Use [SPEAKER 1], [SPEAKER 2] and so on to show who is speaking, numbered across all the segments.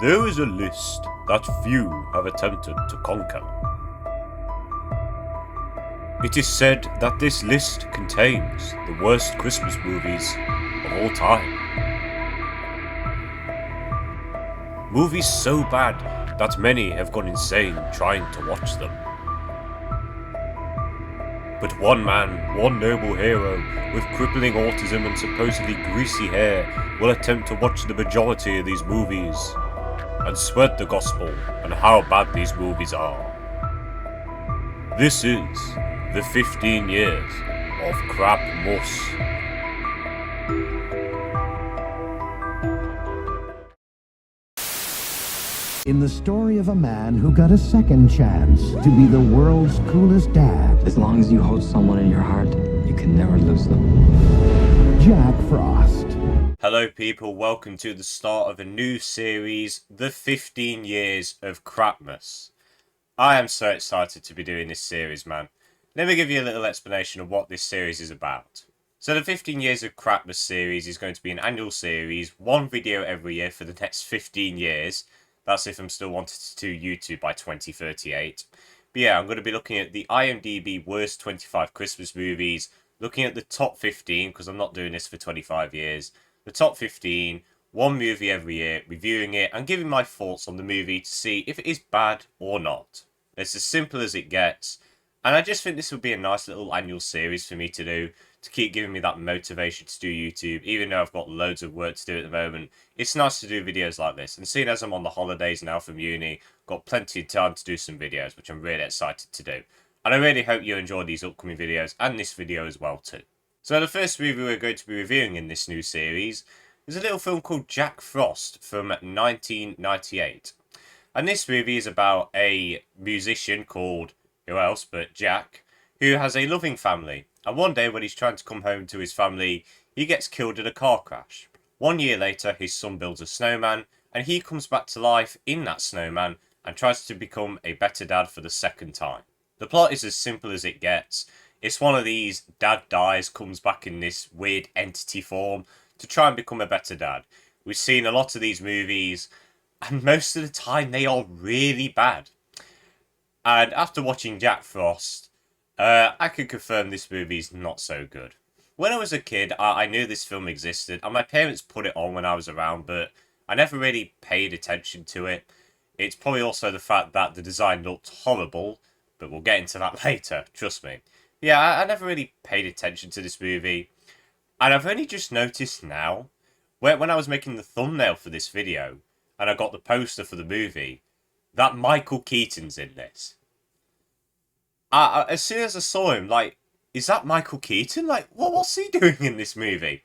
[SPEAKER 1] There is a list that few have attempted to conquer. It is said that this list contains the worst Christmas movies of all time. Movies so bad that many have gone insane trying to watch them. But one man, one noble hero, with crippling autism and supposedly greasy hair, will attempt to watch the majority of these movies and spread the gospel on how bad these movies are. This is the 15 years of Krapmus.
[SPEAKER 2] In the story of a man who got a second chance to be the world's coolest dad.
[SPEAKER 3] As long as you hold someone in your heart, you can never lose them.
[SPEAKER 2] Jack Frost.
[SPEAKER 1] Hello people, welcome to the start of a new series, the 15 years of Krapmus. I am so excited to be doing this series, man. Let me give you a little explanation of what this series is about. So the 15 years of Krapmus series is going to be an annual series, one video every year for the next 15 years. That's if I'm still wanting to do YouTube by 2038. But yeah, I'm going to be looking at the IMDB worst 25 Christmas movies, looking at the top 15, because I'm not doing this for 25 years. The top 15, one movie every year, reviewing it and giving my thoughts on the movie to see if it is bad or not. It's as simple as it gets. And I just think this would be a nice little annual series for me to do, to keep giving me that motivation to do YouTube, even though I've got loads of work to do at the moment. It's nice to do videos like this, and seeing as I'm on the holidays now from uni, got plenty of time to do some videos, which I'm really excited to do. And I really hope you enjoy these upcoming videos, and this video as well too. So the first movie we're going to be reviewing in this new series is a little film called Jack Frost from 1998. And this movie is about a musician called, who else but Jack, who has a loving family. And one day when he's trying to come home to his family, he gets killed in a car crash. 1 year later, his son builds a snowman, and he comes back to life in that snowman and tries to become a better dad for the second time. The plot is as simple as it gets. It's one of these dad dies, comes back in this weird entity form to try and become a better dad. We've seen a lot of these movies, and most of the time they are really bad. And after watching Jack Frost, I can confirm this movie is not so good. When I was a kid, I knew this film existed, and my parents put it on when I was around, but I never really paid attention to it. It's probably also the fact that the design looked horrible, but we'll get into that later, trust me. Yeah, I never really paid attention to this movie, and I've only just noticed now, when I was making the thumbnail for this video, and I got the poster for the movie, that Michael Keaton's in this. As soon as I saw him, like, is that Michael Keaton? Like, what's he doing in this movie?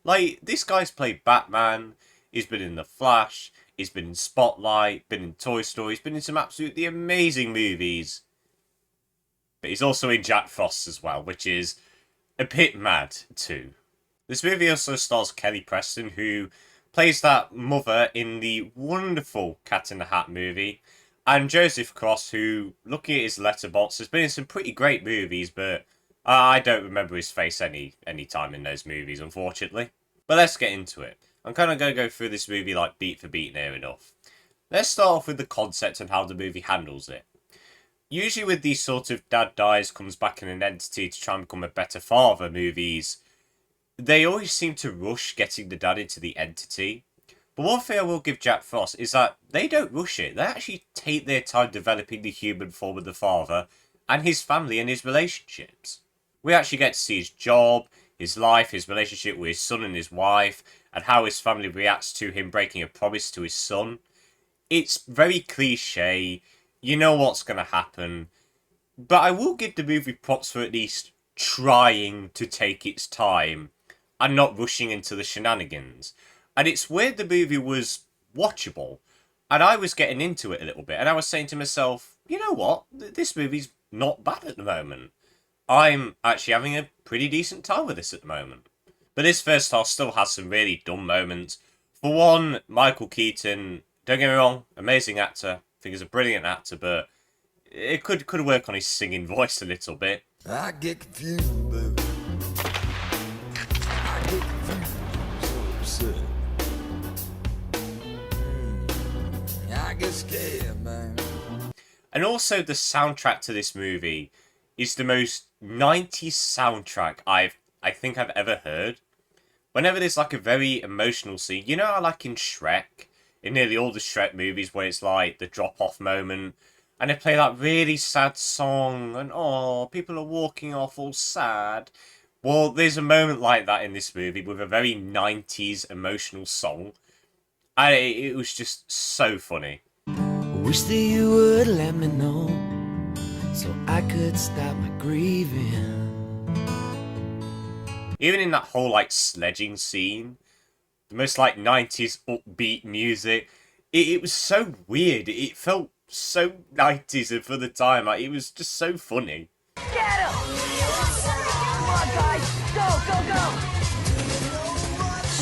[SPEAKER 1] Like, this guy's played Batman, he's been in The Flash, he's been in Spotlight, been in Toy Story, he's been in some absolutely amazing movies. But he's also in Jack Frost as well, which is a bit mad too. This movie also stars Kelly Preston, who plays that mother in the wonderful Cat in the Hat movie. And Joseph Cross, who, looking at his letterbox, has been in some pretty great movies, but I don't remember his face any time in those movies, unfortunately. But let's get into it. I'm kind of going to go through this movie like beat for beat near enough. Let's start off with the concept and how the movie handles it. Usually with these sort of dad dies, comes back in an entity to try and become a better father movies, they always seem to rush getting the dad into the entity. But one thing I will give Jack Frost is that they don't rush it. They actually take their time developing the human form of the father and his family and his relationships. We actually get to see his job, his life, his relationship with his son and his wife, and how his family reacts to him breaking a promise to his son. It's very cliche. You know what's going to happen. But I will give the movie props for at least trying to take its time and not rushing into the shenanigans. And it's weird the movie was watchable, and I was getting into it a little bit, and I was saying to myself, you know what, this movie's not bad at the moment. I'm actually having a pretty decent time with this at the moment. But this first half still has some really dumb moments. For one, Michael Keaton, don't get me wrong, amazing actor, I think he's a brilliant actor, but it could work on his singing voice a little bit.
[SPEAKER 4] I get confused, baby. I get confused, so upset. get scared, man.
[SPEAKER 1] And also the soundtrack to this movie is the most 90s soundtrack I think I've ever heard. Whenever there's like a very emotional scene, you know how like in Shrek, in nearly all the Shrek movies where it's like the drop-off moment, and they play that really sad song, and oh, people are walking off all sad. Well, there's a moment like that in this movie with a very 90s emotional song. And it was just so funny.
[SPEAKER 5] Wish that you would let me know so I could stop my grieving.
[SPEAKER 1] Even in that whole like sledging scene, the most like 90s upbeat music, it was so weird. It felt so 90s and for the time, like, it was just so funny.
[SPEAKER 6] Get him! Come on, guys! Go, go, go!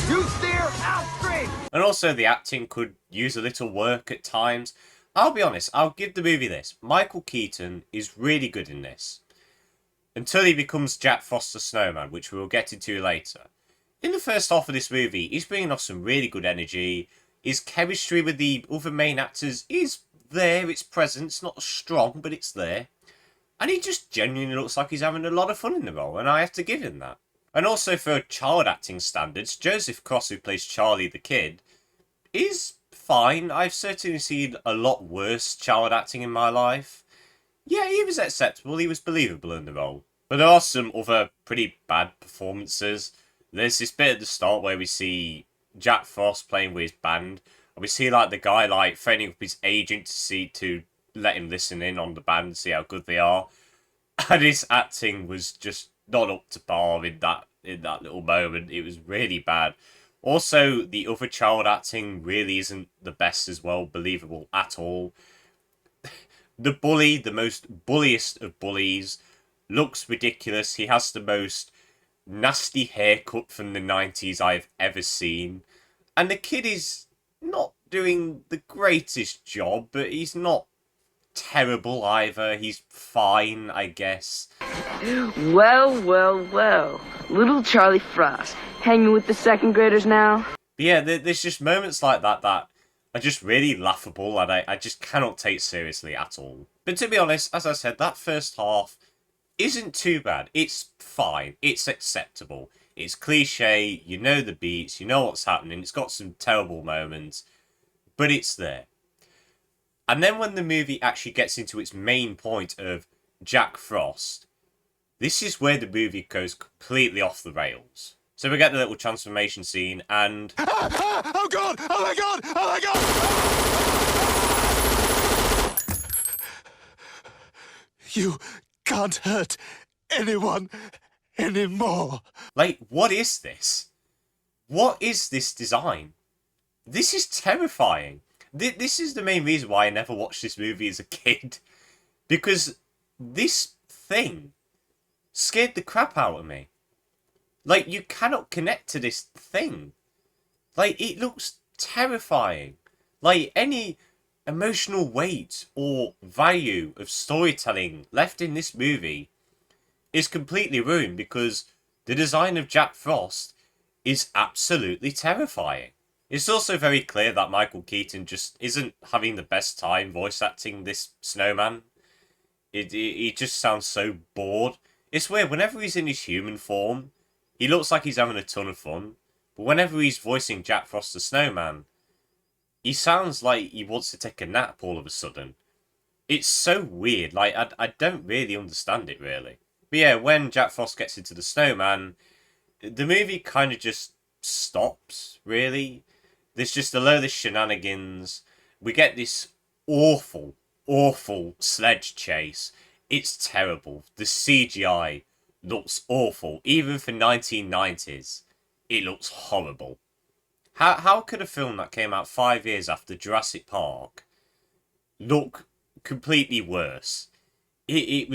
[SPEAKER 6] You steer, I'll scream!
[SPEAKER 1] And also the acting could use a little work at times. I'll be honest, I'll give the movie this. Michael Keaton is really good in this. Until he becomes Jack Frost the Snowman, which we will get into later. In the first half of this movie, he's bringing off some really good energy. His chemistry with the other main actors is there, it's present, it's not strong, but it's there. And he just genuinely looks like he's having a lot of fun in the role, and I have to give him that. And also for child acting standards, Joseph Cross, who plays Charlie the Kid, is fine. I've certainly seen a lot worse child acting in my life. Yeah, he was acceptable, he was believable in the role. But there are some other pretty bad performances. There's this bit at the start where we see Jack Frost playing with his band, and we see like the guy like phoning up his agent to let him listen in on the band and see how good they are. And his acting was just not up to par in that little moment. It was really bad. Also, the other child acting really isn't the best as well, believable at all. The bully, the most bulliest of bullies, looks ridiculous. He has the most nasty haircut from the 90s I've ever seen. And the kid is not doing the greatest job, but he's not terrible either. He's fine, I guess.
[SPEAKER 7] Well, well, well. Little Charlie Frost, hanging with the second graders now?
[SPEAKER 1] But yeah, there's just moments like that that are just really laughable, and I just cannot take seriously at all. But to be honest, as I said, that first half isn't too bad. It's fine. It's acceptable. It's cliche. You know the beats. You know what's happening. It's got some terrible moments, but it's there. And then when the movie actually gets into its main point of Jack Frost, this is where the movie goes completely off the rails. So we get the little transformation scene, and
[SPEAKER 4] Oh God! Oh my God! Oh my God! You can't hurt anyone anymore.
[SPEAKER 1] like, what is this? What is this design? This is terrifying. This is the main reason why I never watched this movie as a kid. Because this thing scared the crap out of me. Like, you cannot connect to this thing. Like, it looks terrifying. Like, any emotional weight or value of storytelling left in this movie is completely ruined because the design of Jack Frost is absolutely terrifying. It's also very clear that Michael Keaton just isn't having the best time voice acting this snowman. He just sounds so bored. It's weird, whenever he's in his human form, he looks like he's having a ton of fun. But whenever he's voicing Jack Frost the Snowman, he sounds like he wants to take a nap all of a sudden. It's so weird, like, I don't really understand it, really. But yeah, when Jack Frost gets into the snowman, the movie kind of just stops, really. There's just a load of shenanigans. We get this awful, awful sledge chase. It's terrible. The CGI looks awful. Even for 1990s, it looks horrible. How could a film that came out 5 years after Jurassic Park look completely worse? It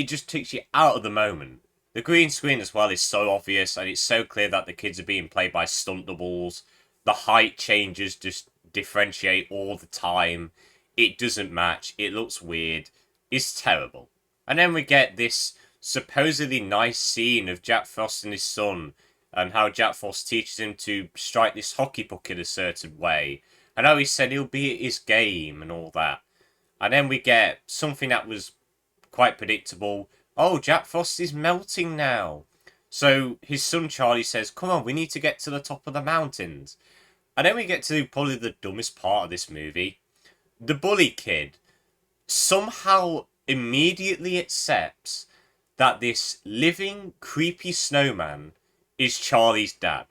[SPEAKER 1] just takes you out of the moment. The green screen as well is so obvious, and it's so clear that the kids are being played by stunt doubles. The height changes just differentiate all the time. It doesn't match. It looks weird. It's terrible. And then we get this supposedly nice scene of Jack Frost and his son, and how Jack Frost teaches him to strike this hockey puck in a certain way. I know he said he'll be at his game and all that. And then we get something that was quite predictable. Oh, Jack Frost is melting now. So his son Charlie says, come on, we need to get to the top of the mountains. And then we get to probably the dumbest part of this movie. The bully kid somehow immediately accepts that this living, creepy snowman is Charlie's dad.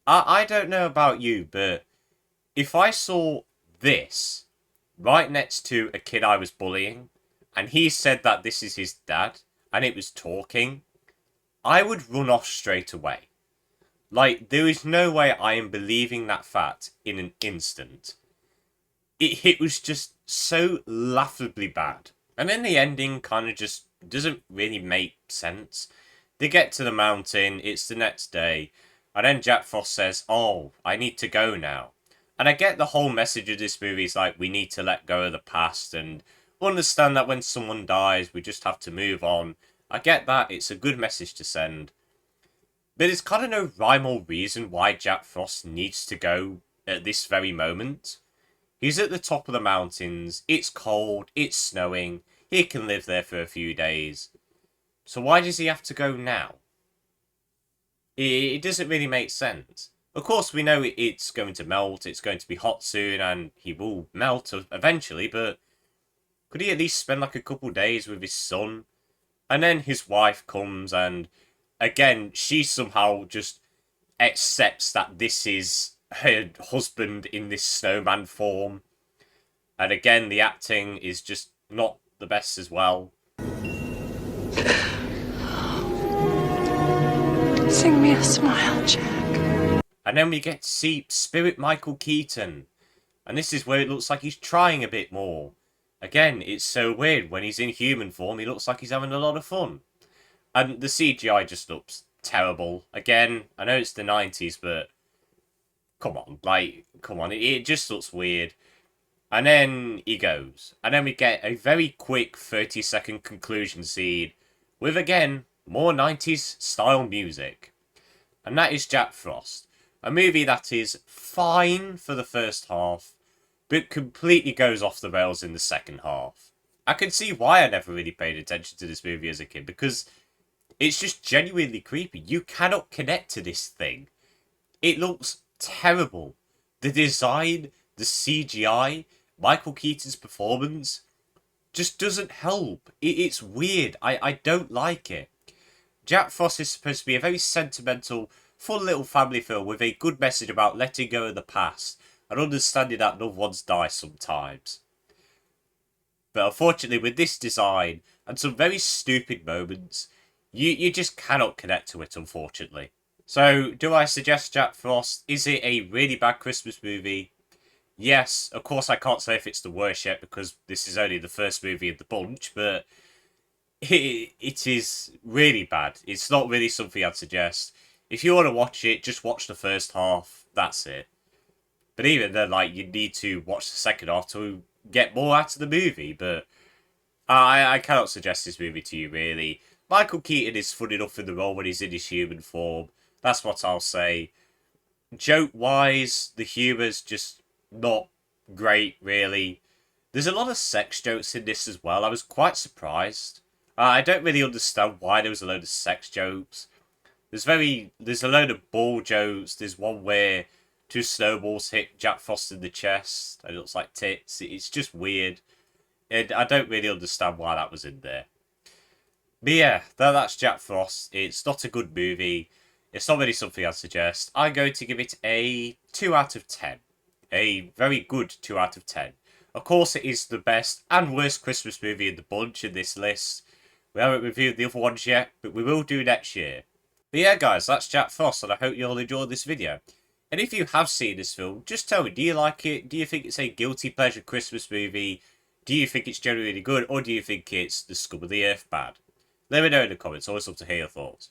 [SPEAKER 1] I don't know about you, but if I saw this right next to a kid I was bullying, and he said that this is his dad, and it was talking, I would run off straight away. Like, there is no way I am believing that fact in an instant. It was just so laughably bad. And then the ending kind of just doesn't really make sense. They get to the mountain, it's the next day, and then Jack Frost says, oh, I need to go now. And I get the whole message of this movie is like, we need to let go of the past and understand that when someone dies, we just have to move on. I get that, it's a good message to send. But there's kind of no rhyme or reason why Jack Frost needs to go at this very moment. He's at the top of the mountains, it's cold, it's snowing, he can live there for a few days. So why does he have to go now? It doesn't really make sense. Of course, we know it's going to melt, it's going to be hot soon, and he will melt eventually, but could he at least spend like a couple days with his son? And then his wife comes, and again, she somehow just accepts that this is her husband in this snowman form. And again, the acting is just not the best as well.
[SPEAKER 8] Sing me a smile, Jack.
[SPEAKER 1] And then we get to see Spirit Michael Keaton. And this is where it looks like he's trying a bit more. Again, it's so weird. When he's in human form, he looks like he's having a lot of fun. And the CGI just looks terrible. Again, I know it's the 90s, but come on, it just looks weird. And then he goes. And then we get a very quick 30-second conclusion scene with, again, more 90s style music. And that is Jack Frost. A movie that is fine for the first half, but completely goes off the rails in the second half. I can see why I never really paid attention to this movie as a kid, because it's just genuinely creepy. You cannot connect to this thing. It looks terrible. The design, the CGI, Michael Keaton's performance just doesn't help. It's weird. I don't like it. Jack Frost is supposed to be a very sentimental, fun little family film with a good message about letting go of the past and understanding that loved ones die sometimes. But unfortunately, with this design and some very stupid moments, you just cannot connect to it, unfortunately. So, do I suggest Jack Frost? Is it a really bad Christmas movie? Yes, of course I can't say if it's the worst yet because this is only the first movie of the bunch, but it is really bad. It's not really something I'd suggest. If you want to watch it, just watch the first half. That's it. But even then, like, you need to watch the second half to get more out of the movie. But I cannot suggest this movie to you, really. Michael Keaton is fun enough in the role when he's in his human form. That's what I'll say. Joke-wise, the humour's just not great, really. There's a lot of sex jokes in this as well. I was quite surprised. I don't really understand why there was a load of sex jokes. There's a load of ball jokes. There's one where two snowballs hit Jack Frost in the chest, and it looks like tits. It's just weird. And I don't really understand why that was in there. But yeah, that's Jack Frost. It's not a good movie. It's not really something I'd suggest. I'm going to give it a 2 out of 10. A very good 2 out of 10. Of course, it is the best and worst Christmas movie in the bunch in this list. We haven't reviewed the other ones yet, but we will do next year. But yeah, guys, that's Jack Frost, and I hope you all enjoyed this video. And if you have seen this film, just tell me, do you like it? Do you think it's a guilty pleasure Christmas movie? Do you think it's genuinely good, or do you think it's the scum of the earth bad? Let me know in the comments, always love to hear your thoughts.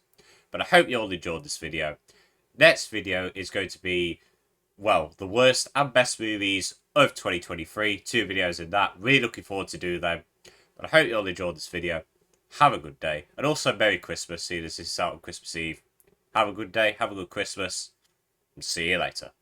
[SPEAKER 1] But I hope you all enjoyed this video. Next video is going to be, well, the worst and best movies of 2023. 2 videos in that. Really looking forward to do them. But I hope you all enjoyed this video. Have a good day. And also Merry Christmas, seeing as this is out on Christmas Eve. Have a good day. Have a good Christmas. And see you later.